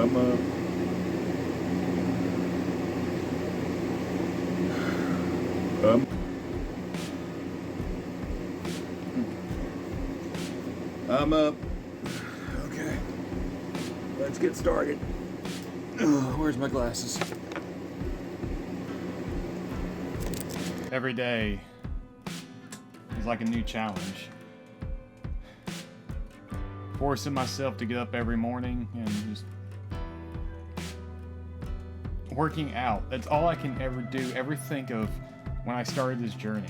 I'm up. I'm up. Okay. Let's get started. Oh, where's my glasses? Every day is like a new challenge. Forcing myself to get up every morning and just working out. That's all I can ever think of when I started this journey.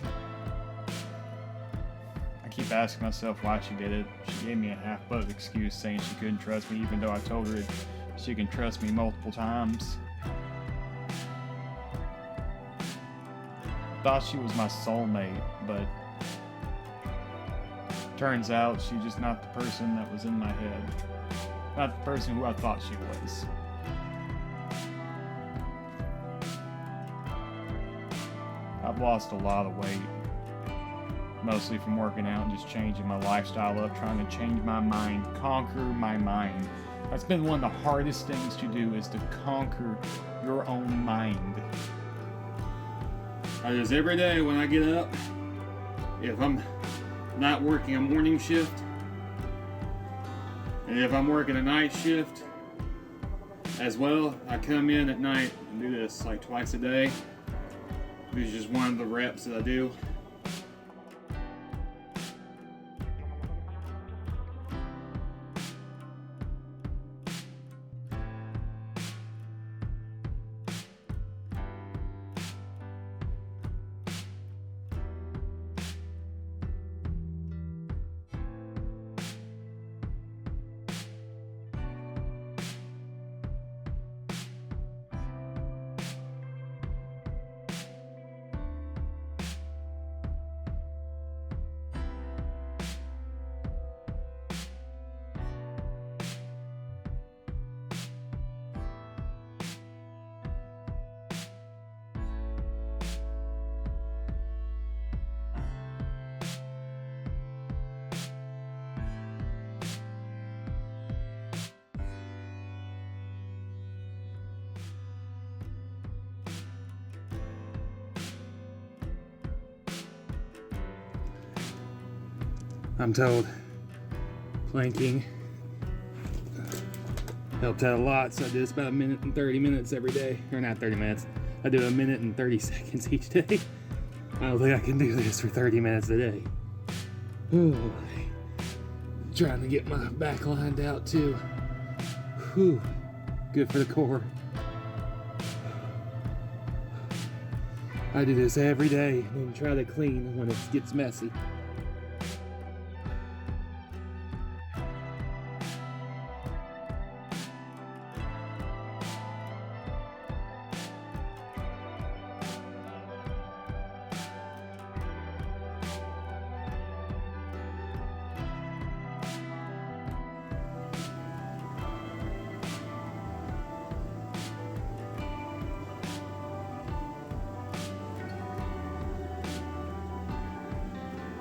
I keep asking myself why she did it. She gave me a half-butt excuse saying she couldn't trust me, even though I told her she can trust me multiple times. Thought she was my soulmate, but turns out she's just not the person that was in my head. Not the person who I thought she was. I've lost a lot of weight, mostly from working out and just changing my lifestyle up, trying to change my mind, conquer my mind. That's been one of the hardest things to do, is to conquer your own mind. I just every day when I get up, if I'm not working a morning shift, and if I'm working a night shift as well, I come in at night and do this like twice a day. This is just one of the reps that I do. I'm told planking helped out a lot, so I do this about 1 minute and 30 minutes every day. Or not 30 minutes, I do 1 minute and 30 seconds each day. I don't think I can do this for 30 minutes a day. Ooh, trying to get my back lined out too. Whew, good for the core. I do this every day and try to clean when it gets messy.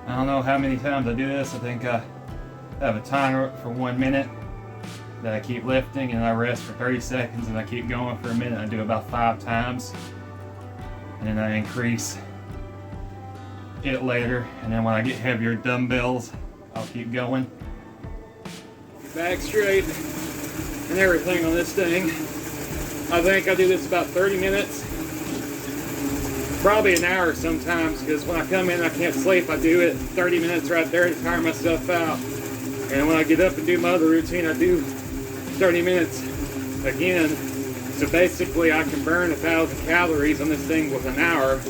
I don't know how many times I do this. I think I have a timer for 1 minute that I keep lifting, and I rest for 30 seconds, and I keep going for a minute. I do about 5 times, and then I increase it later, and then when I get heavier dumbbells, I'll keep going. Back straight and everything on this thing. I think I do this about 30 minutes. Probably an hour sometimes, because when I come in I can't sleep. I do it 30 minutes right there to tire myself out. And when I get up and do my other routine, I do 30 minutes again. So basically I can burn 1,000 calories on this thing with an hour,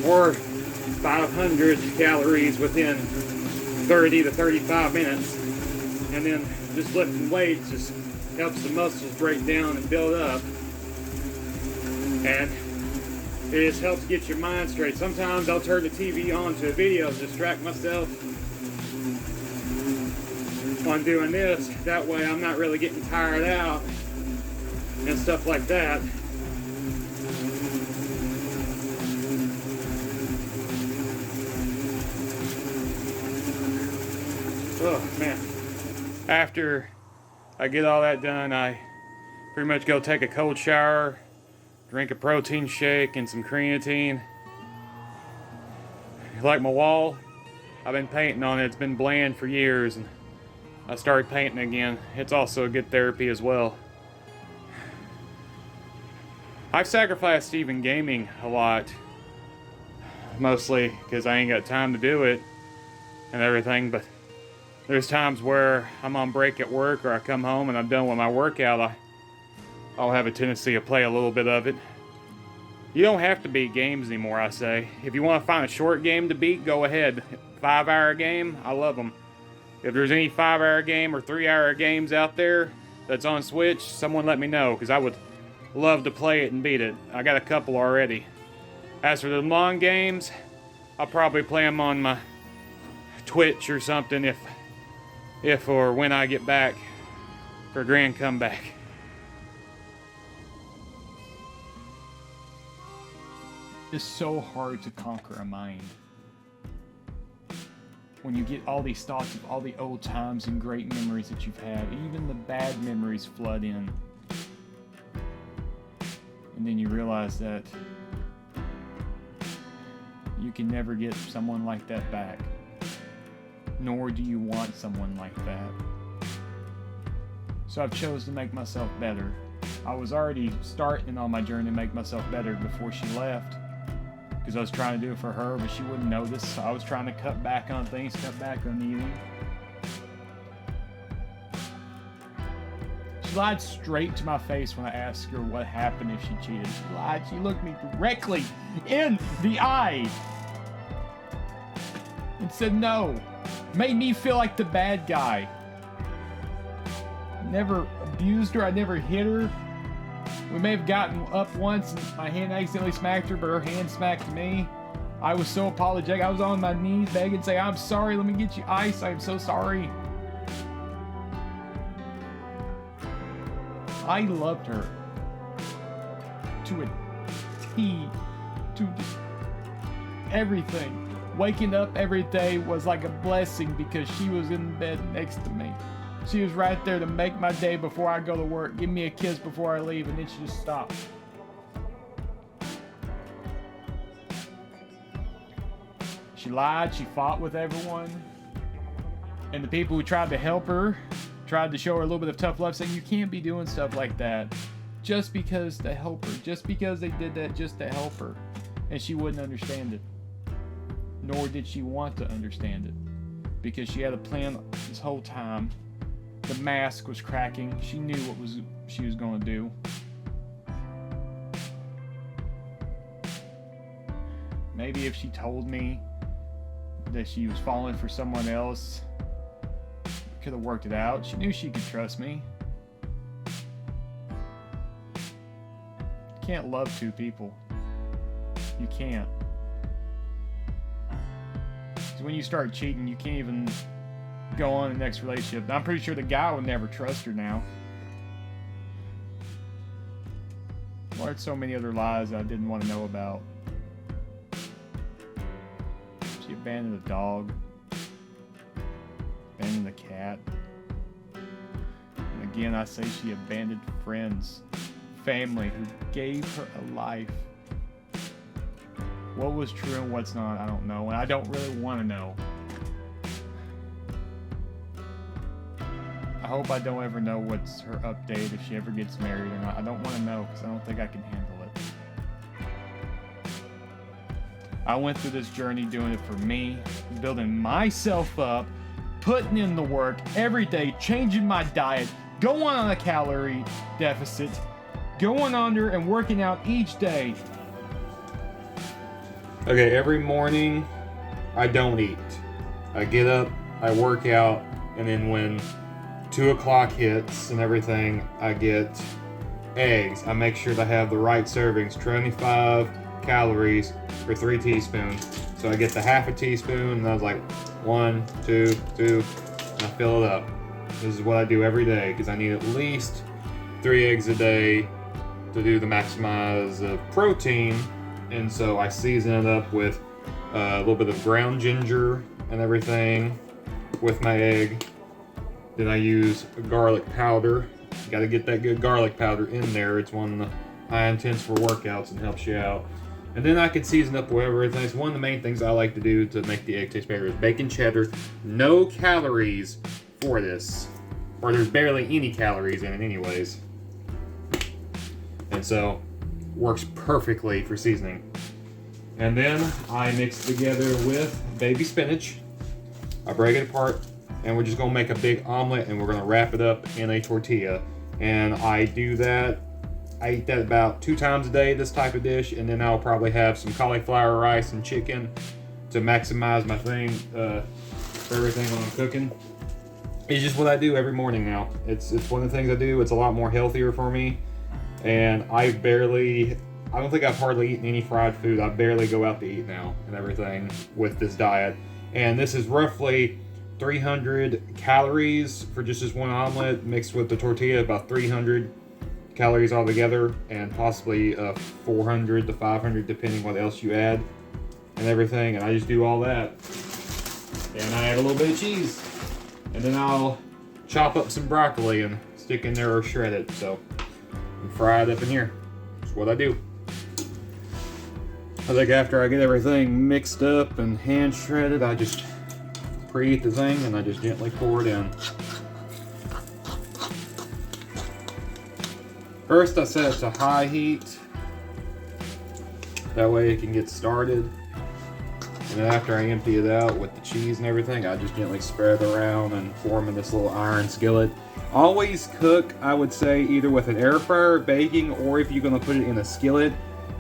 or 500 calories within 30 to 35 minutes. And then just lifting weights just helps the muscles break down and build up. And it just helps get your mind straight. Sometimes I'll turn the TV on to a video to distract myself on doing this. That way I'm not really getting tired out and stuff like that. Oh man. After I get all that done, I Pretty much go take a cold shower, drink a protein shake and some creatine. Like my wall, I've been painting on it. It's been bland for years, and I started painting again. It's also a good therapy as well. I've sacrificed even gaming a lot, mostly because I ain't got time to do it and everything, but there's times where I'm on break at work or I come home and I'm done with my workout, I'll have a tendency to play a little bit of it. You don't have to beat games anymore, I say. If you want to find a short game to beat, go ahead. 5-hour game, I love them. If there's any 5-hour game or 3-hour games out there that's on Switch, someone let me know, because I would love to play it and beat it. I got a couple already. As for the long games, I'll probably play them on my Twitch or something if or when I get back for a grand comeback. It's so hard to conquer a mind. When you get all these thoughts of all the old times and great memories that you've had, even the bad memories flood in. And then you realize that you can never get someone like that back. Nor do you want someone like that. So I've chosen to make myself better. I was already starting on my journey to make myself better before she left, because I was trying to do it for her, but she wouldn't know this. So I was trying to cut back on things, cut back on eating. She lied straight to my face when I asked her what happened if she cheated. She lied. She looked me directly in the eye and said no. Made me feel like the bad guy. Never abused her. I never hit her. We may have gotten up once and my hand accidentally smacked her, but her hand smacked me. I was so apologetic. I was on my knees begging, saying, I'm sorry, let me get you ice. I'm so sorry. I loved her to a T, to everything. Waking up every day was like a blessing because she was in bed next to me. She was right there to make my day before I go to work, give me a kiss before I leave, and then she just stopped. She lied, she fought with everyone. And the people who tried to help her, tried to show her a little bit of tough love, saying you can't be doing stuff like that just because to help her, just because they did that just to help her. And she wouldn't understand it. Nor did she want to understand it, because she had a plan this whole time. The mask was cracking. She knew what she was going to do. Maybe if she told me that she was falling for someone else, could have worked it out. She knew she could trust me. You can't love two people. You can't. Because when you start cheating, you can't even go on to the next relationship. I'm pretty sure the guy would never trust her now. Learned so many other lies I didn't want to know about. She abandoned the dog. Abandoned the cat. And again, I say she abandoned friends, family who gave her a life. What was true and what's not, I don't know. And I don't really want to know. I hope I don't ever know what's her update if she ever gets married or not. I don't want to know because I don't think I can handle it. I went through this journey doing it for me, building myself up, putting in the work every day, changing my diet, going on a calorie deficit, going under and working out each day. Okay, every morning I don't eat. I get up, I work out, and then when 2 o'clock hits and everything, I get eggs. I make sure to have the right servings, 25 calories for 3 teaspoons. So I get the half a teaspoon, and I was like 1, 2, 2, and I fill it up. This is what I do every day because I need at least 3 eggs a day to do the maximize of protein. And so I season it up with a little bit of ground ginger and everything with my egg. Then I use garlic powder Got to get that good garlic powder in there. It's one of the high intense for workouts and helps you out. And then I can season up whatever everything. It's one of the main things I like to do to make the egg taste better is bacon cheddar. No calories for this. Or there's barely any calories in it anyways. And so, works perfectly for seasoning. And then I mix it together with baby spinach. I break it apart, and we're just gonna make a big omelet, and we're gonna wrap it up in a tortilla. And I do that. I eat that about 2 times a day, this type of dish, and then I'll probably have some cauliflower rice and chicken to maximize my thing for everything when I'm cooking. It's just what I do every morning now. It's one of the things I do. It's a lot more healthier for me, and I don't think I've hardly eaten any fried food. I barely go out to eat now and everything with this diet. And this is roughly 300 calories for just this one omelet mixed with the tortilla, about 300 calories altogether, and possibly 400 to 500 depending what else you add and everything. And I just do all that, and I add a little bit of cheese, and then I'll chop up some broccoli and stick in there or shred it, so and fry it up in here. That's what I do. I think after I get everything mixed up and hand shredded, I just preheat the thing and I just gently pour it in. First I set it to high heat, that way it can get started. And then after I empty it out with the cheese and everything, I just gently spread it around and form in this little iron skillet. Always cook, I would say, either with an air fryer baking, or if you're going to put it in a skillet,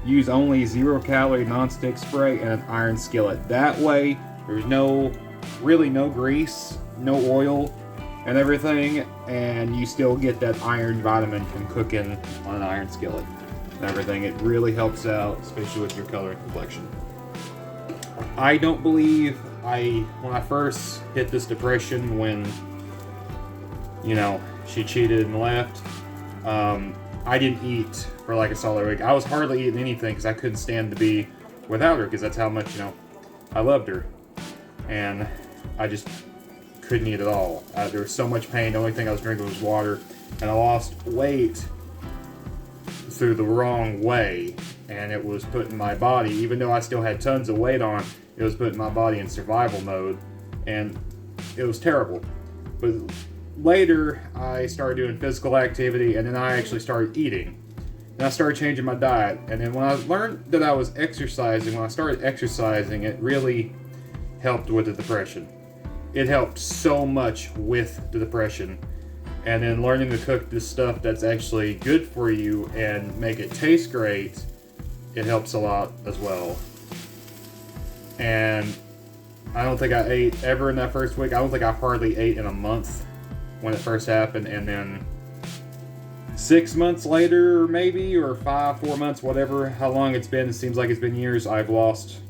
use only 0-calorie non-stick spray and an iron skillet. That way there's really no grease, no oil and everything, and you still get that iron vitamin from cooking on an iron skillet and everything. It really helps out, especially with your color and complexion. I don't believe when I first hit this depression, when she cheated and left, I didn't eat for like a solid week. I was hardly eating anything because I couldn't stand to be without her, because that's how much I loved her, and I just couldn't eat at all. There was so much pain. The only thing I was drinking was water, and I lost weight through the wrong way, and it was putting my body, even though I still had tons of weight on, it was putting my body in survival mode, and it was terrible. But later I started doing physical activity, and then I actually started eating, and I started changing my diet. And then when I learned that I was exercising, when I started exercising, it really helped with the depression. It helped so much with the depression. And then learning to cook this stuff that's actually good for you and make it taste great, it helps a lot as well. And I don't think I ate ever in that first week. I don't think I hardly ate in a month when it first happened. And then 6 months later, maybe, or 4 months, whatever, how long it's been, it seems like it's been years, I've lost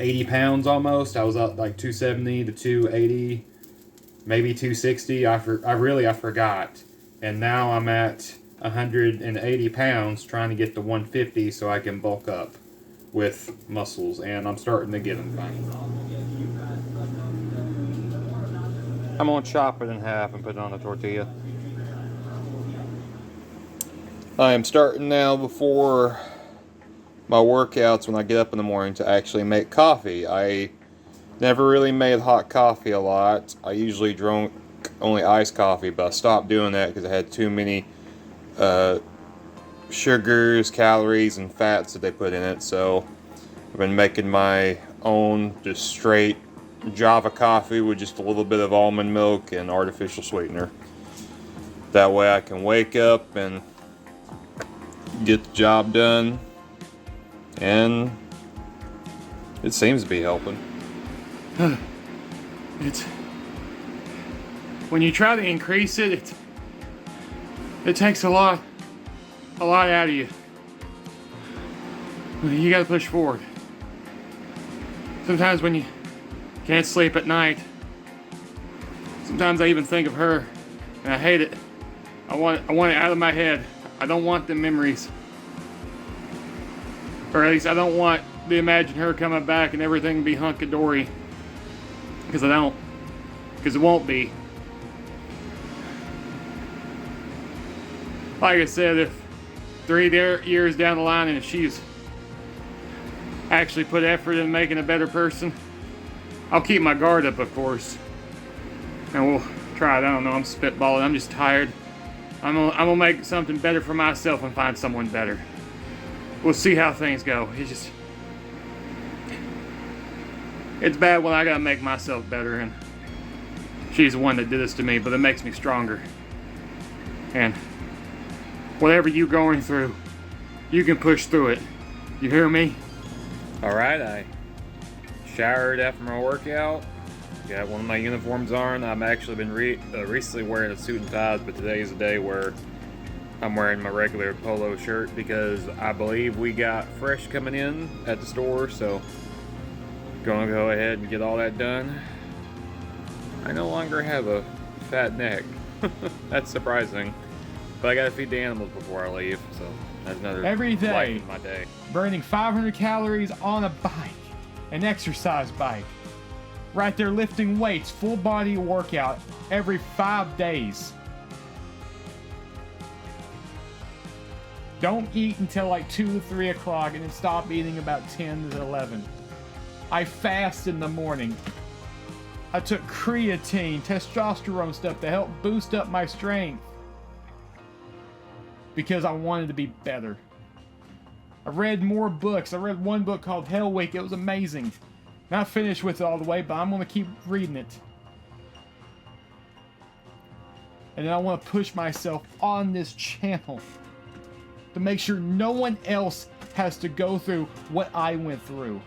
80 pounds almost. I was up like 270 to 280, maybe 260. I forgot. And now I'm at 180 pounds trying to get to 150 so I can bulk up with muscles, and I'm starting to get them finally. I'm going to chop it in half and put it on a tortilla. I am starting now before my workouts when I get up in the morning to actually make coffee. I never really made hot coffee a lot. I usually drank only iced coffee, but I stopped doing that because I had too many sugars, calories, and fats that they put in it. So I've been making my own just straight Java coffee with just a little bit of almond milk and artificial sweetener. That way I can wake up and get the job done, and it seems to be helping. It's when you try to increase it, it takes a lot out of you. You gotta push forward. Sometimes when you can't sleep at night, sometimes I even think of her, and I hate it. I want it out of my head. I don't want the memories. Or at least I don't want to imagine her coming back and everything be hunky-dory. Because I don't. Because it won't be. like I said, if 3 years down the line and if she's actually put effort in making a better person, I'll keep my guard up, of course. And we'll try it. I don't know, I'm spitballing. I'm just tired. I'm gonna make something better for myself and find someone better. We'll see how things go. It's bad when I gotta make myself better, and she's the one that did this to me, but it makes me stronger. And whatever you're going through, you can push through it. You hear me? Alright, I showered after my workout. Got one of my uniforms on. I've actually been recently wearing a suit and ties, but today is the day where I'm wearing my regular polo shirt because I believe we got fresh coming in at the store, so gonna go ahead and get all that done. I no longer have a fat neck. That's surprising. But I gotta feed the animals before I leave, so that's another Every day. light in my day. Burning 500 calories on a bike, an exercise bike. Right there lifting weights, full body workout every 5 days. Don't eat until like 2 to 3 o'clock and then stop eating about 10 to 11. I fast in the morning. I took creatine, testosterone stuff to help boost up my strength. Because I wanted to be better. I read more books. I read one book called Hell Week. It was amazing. Not finished with it all the way, but I'm going to keep reading it. And then I want to push myself on this channel to make sure no one else has to go through what I went through.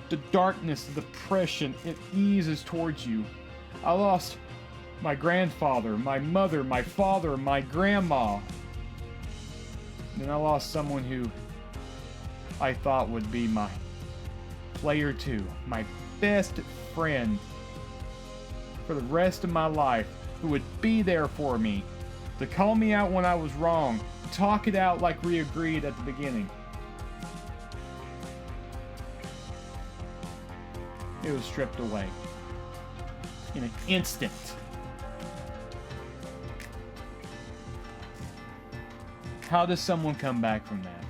The darkness, the depression, it eases towards you. I lost my grandfather, my mother, my father, my grandma. Then I lost someone who I thought would be my player 2, my best friend for the rest of my life, who would be there for me, to call me out when I was wrong, talk it out like we agreed at the beginning. It was stripped away in an instant. How does someone come back from that?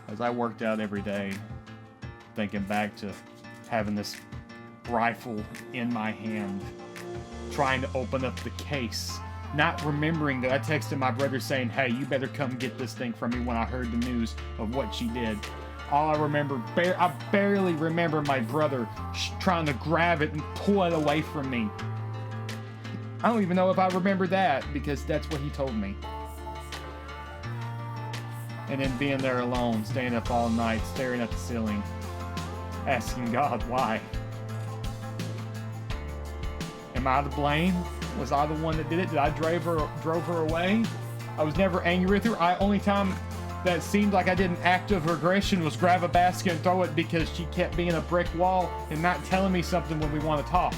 As I worked out every day, thinking back to having this rifle in my hand, trying to open up the case, not remembering that I texted my brother saying, hey, you better come get this thing from me when I heard the news of what she did. All I remember, I barely remember my brother trying to grab it and pull it away from me. I don't even know if I remember that, because that's what he told me. And then being there alone, staying up all night, staring at the ceiling, asking God why. Am I to blame? Was I the one that did it? Did I drove her away? I was never angry with her. Only time that seemed like I did an act of aggression was grab a basket and throw it because she kept being a brick wall and not telling me something when we want to talk.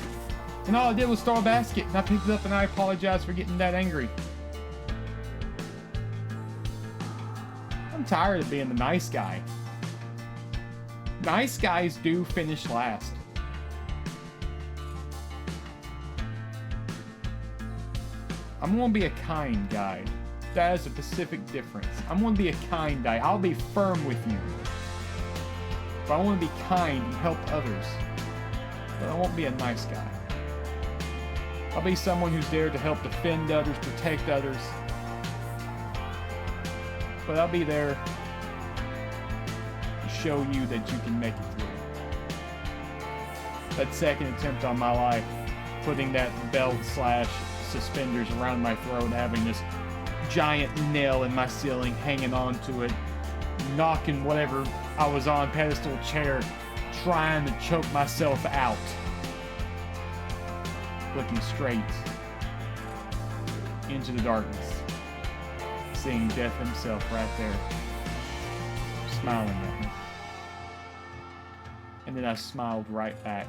And all I did was throw a basket, and I picked it up, and I apologized for getting that angry. I'm tired of being the nice guy. Nice guys do finish last. I'm gonna be a kind guy. That is a specific difference. I'm gonna be a kind guy. I'll be firm with you. But I wanna be kind and help others. But I won't be a nice guy. I'll be someone who's there to help defend others, protect others. But I'll be there to show you that you can make it through. That second attempt on my life, putting that belt/suspenders around my throat, having this giant nail in my ceiling, hanging onto it, knocking whatever I was on, pedestal chair, trying to choke myself out. Looking straight into the darkness, seeing death himself right there, smiling at me. And then I smiled right back.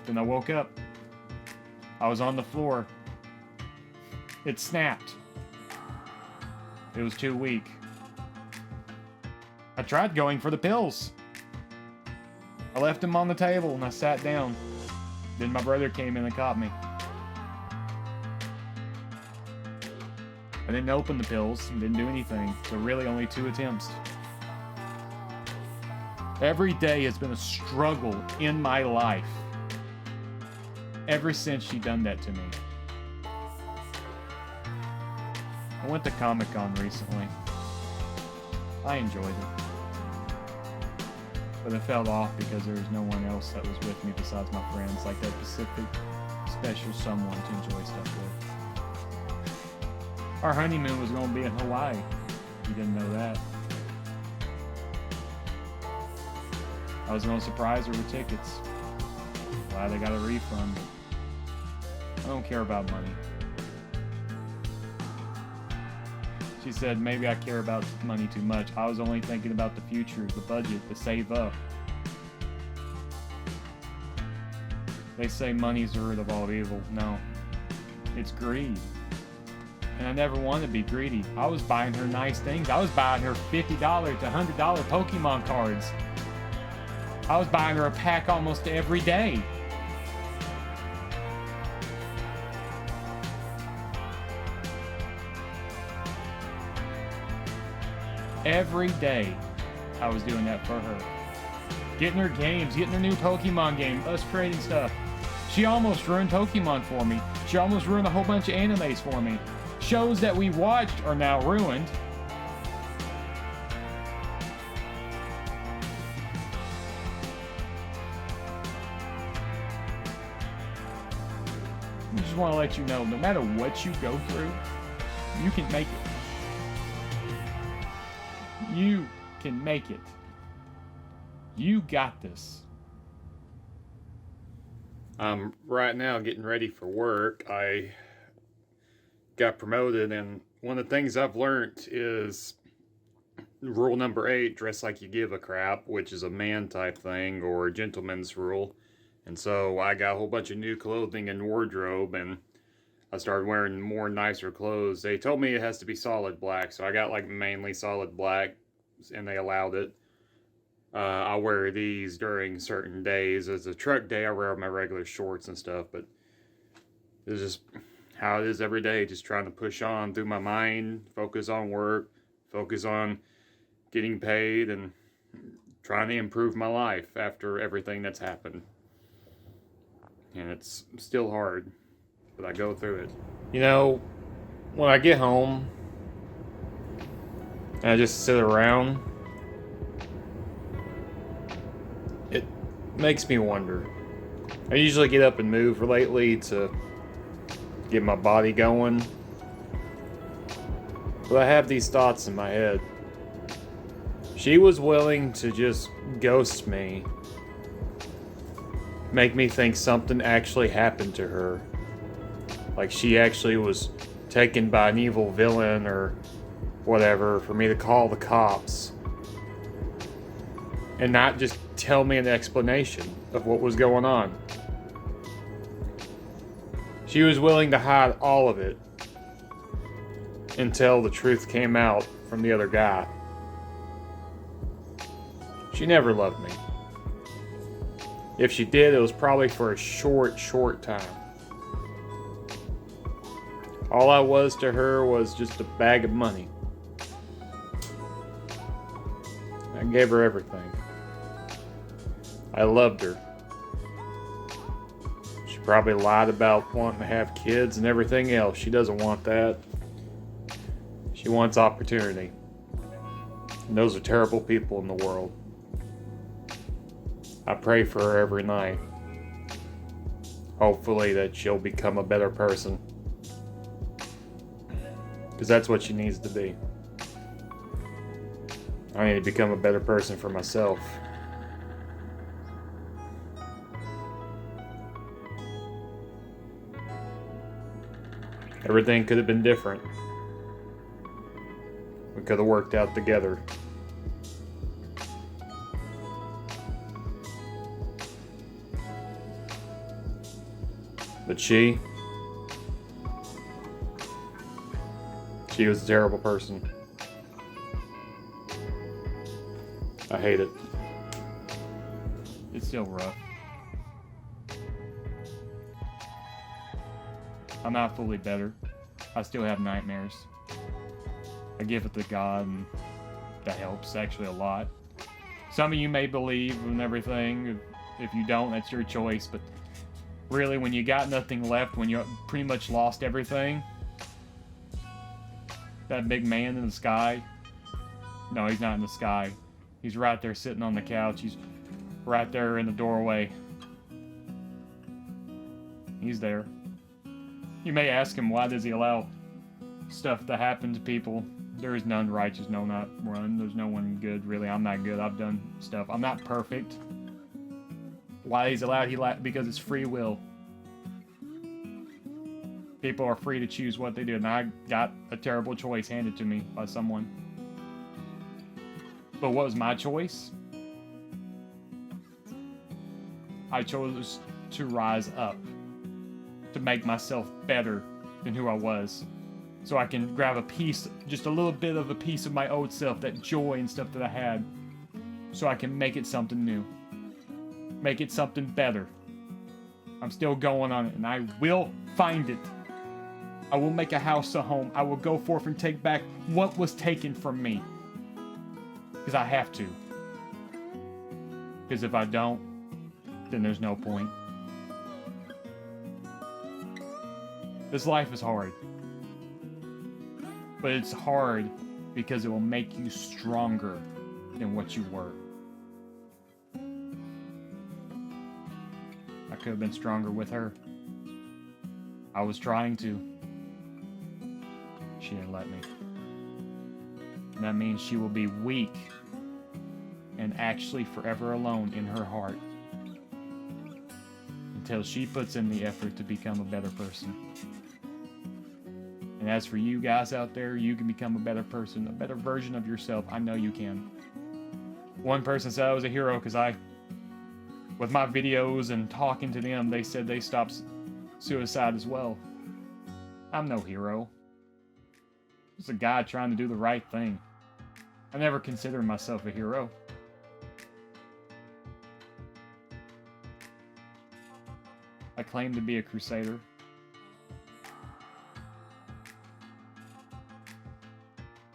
Then I woke up. I was on the floor. It snapped. It was too weak. I tried going for the pills. I left them on the table and I sat down. Then my brother came in and caught me. I didn't open the pills and didn't do anything, so really only 2 attempts. Every day has been a struggle in my life ever since she done that to me. I went to Comic-Con recently. I enjoyed it. But I fell off because there was no one else that was with me besides my friends, like that specific, special someone to enjoy stuff with. Our honeymoon was going to be in Hawaii. You didn't know that. I was going to surprise her with tickets. Glad I got a refund. I don't care about money. She said maybe I care about money too much. I was only thinking about the future, the budget, to save up. They say money's the root of all evil. No, it's greed. And I never wanted to be greedy. I was buying her nice things. I was buying her $50 to $100 Pokemon cards. I was buying her a pack almost every day. Every day, I was doing that for her. Getting her games, getting her new Pokemon game, us trading stuff. She almost ruined Pokemon for me. She almost ruined a whole bunch of animes for me. Shows that we watched are now ruined. I just want to let you know, no matter what you go through, you can make it. You can make it. You got this. I'm right now getting ready for work. I got promoted, and one of the things I've learned is rule number 8, dress like you give a crap, which is a man type thing, or a gentleman's rule. And so I got a whole bunch of new clothing and wardrobe, and I started wearing more nicer clothes. They told me it has to be solid black, so I got like mainly solid black, and they allowed it. I wear these during certain days. As a truck day, I wear my regular shorts and stuff, but it's just how it is every day, just trying to push on through my mind, focus on work, focus on getting paid, and trying to improve my life after everything that's happened. And it's still hard, but I go through it. You know, when I get home and I just sit around, it makes me wonder. I usually get up and move lately to get my body going, but I have these thoughts in my head. She was willing to just ghost me, make me think something actually happened to her, like she actually was taken by an evil villain or whatever, for me to call the cops and not just tell me an explanation of what was going on. She was willing to hide all of it until the truth came out from the other guy. She never loved me. If she did, it was probably for a short time. All I was to her was just a bag of money. I gave her everything. I loved her. She probably lied about wanting to have kids and everything else. She doesn't want that. She wants opportunity. And those are terrible people in the world. I pray for her every night. Hopefully that she'll become a better person. Because that's what she needs to be. I need to become a better person for myself. Everything could have been different. We could have worked out together. But she was a terrible person. I hate it. It's still rough. I'm not fully better. I still have nightmares. I give it to God, and that helps actually a lot. Some of you may believe in everything. If you don't, that's your choice. But really, when you got nothing left, when you pretty much lost everything, that big man in the sky, no, he's not in the sky. He's right there sitting on the couch. He's right there in the doorway. He's there. You may ask him, why does he allow stuff to happen to people? There is none righteous, no, not one. There's no one good, really. I'm not good. I've done stuff. I'm not perfect. Why he's allowed? Because it's free will. People are free to choose what they do, and I got a terrible choice handed to me by someone. But what was my choice? I chose to rise up, to make myself better than who I was. So I can grab a piece, just a little bit of a piece of my old self, that joy and stuff that I had, so I can make it something new. Make it something better. I'm still going on it, and I will find it. I will make a house a home. I will go forth and take back what was taken from me. Because I have to. Because if I don't, then there's no point. This life is hard. But it's hard because it will make you stronger than what you were. I could have been stronger with her. I was trying to. She didn't let me. And that means she will be weak and actually forever alone in her heart until she puts in the effort to become a better person. And as for you guys out there, you can become a better person, a better version of yourself. I know you can. One person said I was a hero because with my videos and talking to them, they said they stopped suicide as well. I'm no hero. Just a guy trying to do the right thing. I never considered myself a hero. I claim to be a crusader.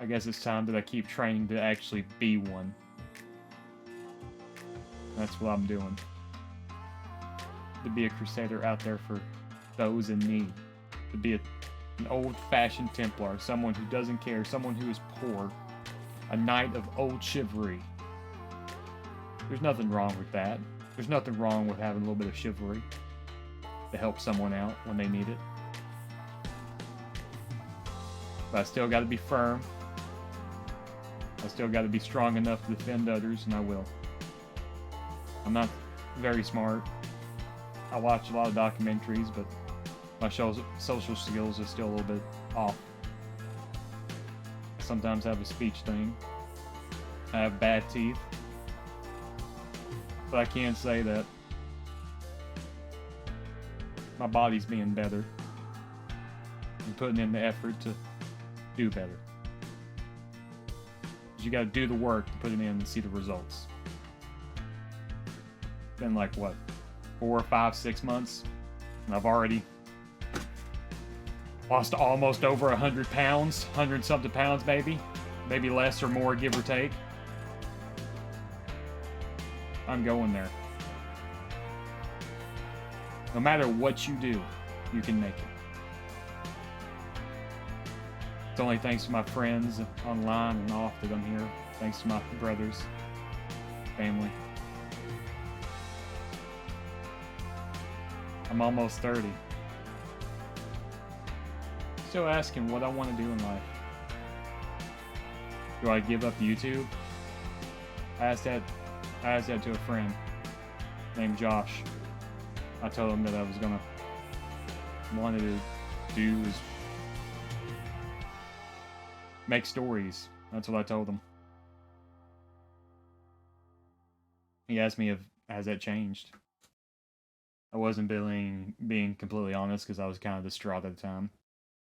I guess it's time that I keep training to actually be one. That's what I'm doing. To be a crusader out there for those in need. To be an old-fashioned Templar, someone who doesn't care, someone who is poor, a knight of old chivalry. There's nothing wrong with that. There's nothing wrong with having a little bit of chivalry to help someone out when they need it. But I still got to be firm. I still got to be strong enough to defend others, and I will. I'm not very smart. I watch a lot of documentaries, but my social skills are still a little bit off. I sometimes have a speech thing. I have bad teeth. But I can say that my body's being better and putting in the effort to do better. You got to do the work to put it in and see the results. Been like what, 4, 5, 6 months, and I've already lost almost over 100 pounds, 100 something pounds, maybe less or more, give or take. I'm going there. No matter what you do, you can make it. It's only thanks to my friends online and off that I'm here. Thanks to my brothers, family. I'm almost 30. Still asking what I want to do in life. Do I give up YouTube? I asked that to a friend named Josh. I told him that I was wanted to do is make stories. That's what I told him. He asked me has that changed? I wasn't being completely honest because I was kind of distraught at the time.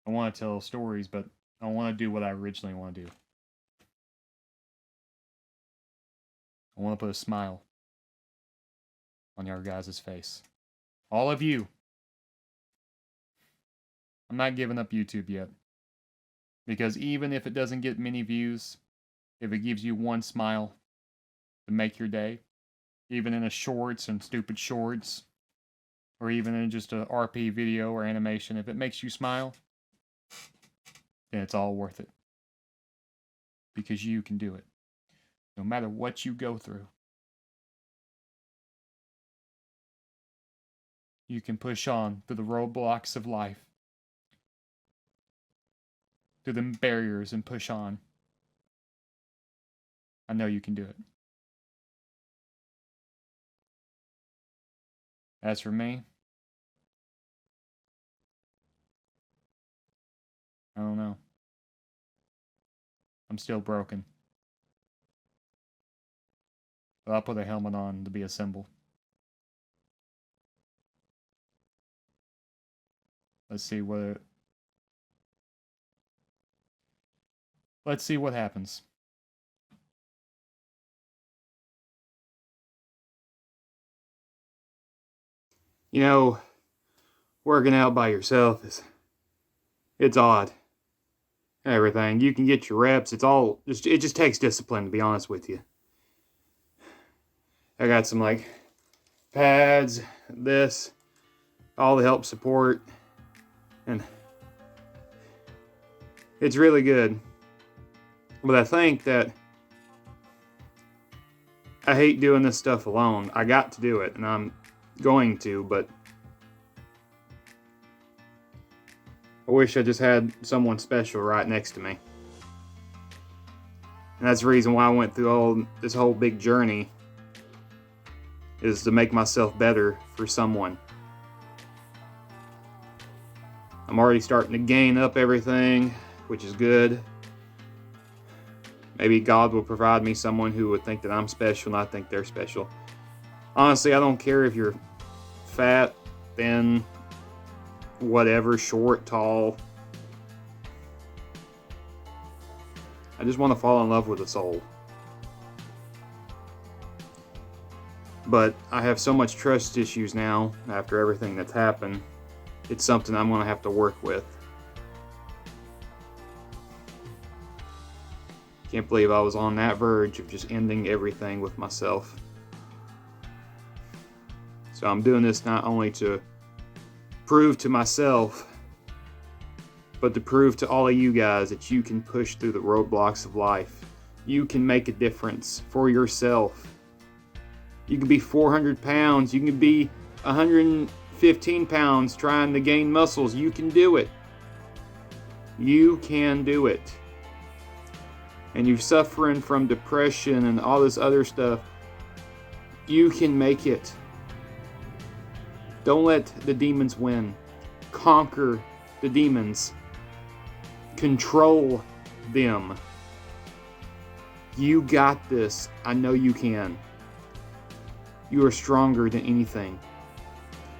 I want to tell stories, but I want to do what I originally want to do. I want to put a smile on your guys' face. All of you. I'm not giving up YouTube yet. Because even if it doesn't get many views, if it gives you one smile to make your day, even in a shorts and stupid shorts, or even in just a RP video or animation, if it makes you smile, then it's all worth it. Because you can do it. No matter what you go through. You can push on through the roadblocks of life. Through the barriers and push on. I know you can do it. As for me, I don't know. I'm still broken. But I'll put a helmet on to be a symbol. Let's see what happens. You know, working out by yourself it's odd. Everything. You can get your reps. It just takes discipline, to be honest with you. I got some like pads, this, all the help support, and it's really good. But I think that I hate doing this stuff alone. I got to do it, and I'm going to, but I wish I just had someone special right next to me. And that's the reason why I went through this whole big journey, is to make myself better for someone. I'm already starting to gain up everything, which is good. Maybe God will provide me someone who would think that I'm special and I think they're special. Honestly, I don't care if you're fat, thin, whatever, short, tall. I just want to fall in love with a soul. But I have so much trust issues now after everything that's happened. It's something I'm going to have to work with. Can't believe I was on that verge of just ending everything with myself. So I'm doing this not only to prove to myself, but to prove to all of you guys that you can push through the roadblocks of life. You can make a difference for yourself. You can be 400 pounds. You can be 115 pounds trying to gain muscles. You can do it. You can do it. And you're suffering from depression and all this other stuff. You can make it. Don't let the demons win. Conquer the demons. Control them. You got this. I know you can. You are stronger than anything.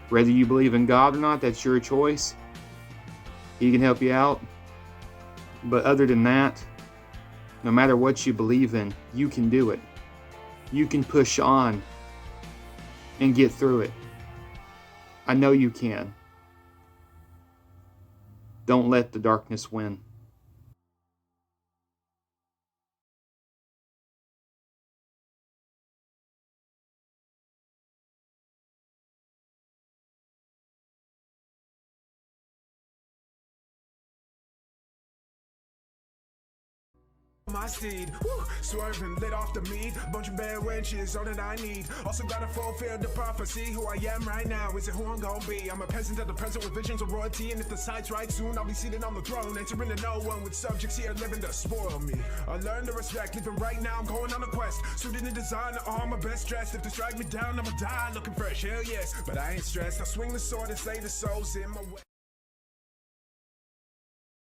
Whether you believe in God or not, that's your choice. He can help you out. But other than that, no matter what you believe in, you can do it. You can push on and get through it. I know you can. Don't let the darkness win. My seed, woo, swerving, lit off the meat. Bunch of bad wenches, all that I need. Also gotta fulfill the prophecy. Who I am right now isn't who I'm gonna be. I'm a peasant of the present with visions of royalty. And if the sight's right soon, I'll be seated on the throne. Answering to no one with subjects here living to spoil me. I learned to respect, living right now, I'm going on a quest. Suited in design, all my best dressed. If they strike me down, I'ma die looking fresh, hell yes. But I ain't stressed, I swing the sword and slay the souls in my way.